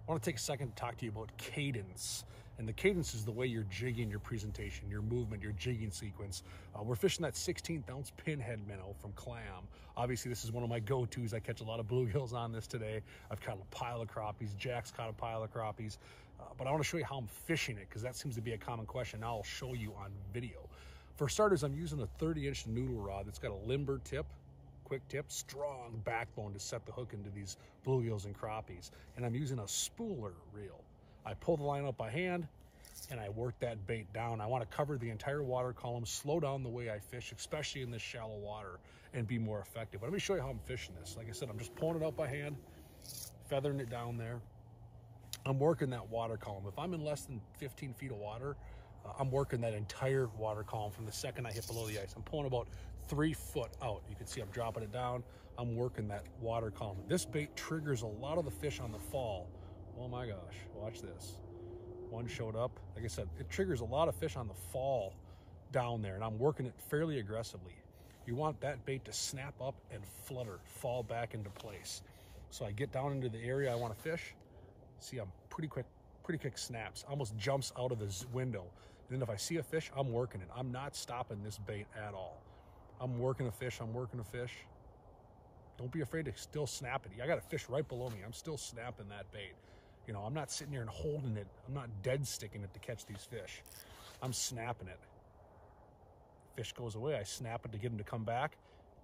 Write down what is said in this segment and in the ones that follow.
I want to take a second to talk to you about cadence. And the cadence is the way you're jigging your presentation, your movement, your jigging sequence. We're fishing that 16th ounce Pinhead minnow from Clam. Obviously, this is one of my go-tos. I catch a lot of bluegills on this today. I've caught a pile of crappies. Jack's caught a pile of crappies. But I want to show you how I'm fishing it, because that seems to be a common question. Now I'll show you on video. For starters, I'm using a 30-inch noodle rod that's got a limber tip, quick tip, strong backbone to set the hook into these bluegills and crappies. And I'm using a spooler reel. I pull the line up by hand and I work that bait down. I want to cover the entire water column, slow down the way I fish, especially in this shallow water, and be more effective. But let me show you how I'm fishing this. Like I said, I'm just pulling it up by hand, feathering it down there. I'm working that water column. If I'm in less than 15 feet of water, I'm working that entire water column from the second I hit below the ice. I'm pulling about 3 foot out. You can see I'm dropping it down. I'm working that water column. This bait triggers a lot of the fish on the fall. Oh my gosh, watch this. One showed up. Like I said, it triggers a lot of fish on the fall down there, and I'm working it fairly aggressively. You want that bait to snap up and flutter, fall back into place. So I get down into the area I want to fish. See, I'm pretty quick snaps, almost jumps out of the window. And then if I see a fish, I'm working it. I'm not stopping this bait at all. I'm working a fish, I'm working a fish. Don't be afraid to still snap it. I got a fish right below me. I'm still snapping that bait. You know, I'm not sitting here and holding it. I'm not dead sticking it to catch these fish. I'm snapping it. Fish goes away, I snap it to get him to come back,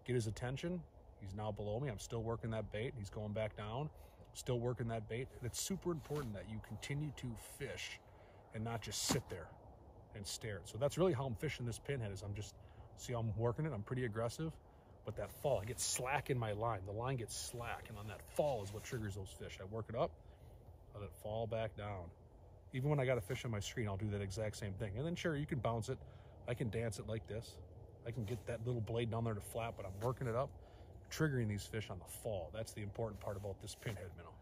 get his attention. He's now below me. I'm still working that bait. He's going back down. Still working that bait. And it's super important that you continue to fish and not just sit there and stare. So that's really how I'm fishing this pinhead. Is I'm working it. I'm pretty aggressive, but that fall, I get slack in my line. The line gets slack, and on that fall is what triggers those fish. I work it up, let it fall back down. Even when I got a fish on my screen, I'll do that exact same thing. And then sure, you can bounce it. I can dance it like this. I can get that little blade down there to flap, but I'm working it up, triggering these fish on the fall. That's the important part about this pinhead minnow.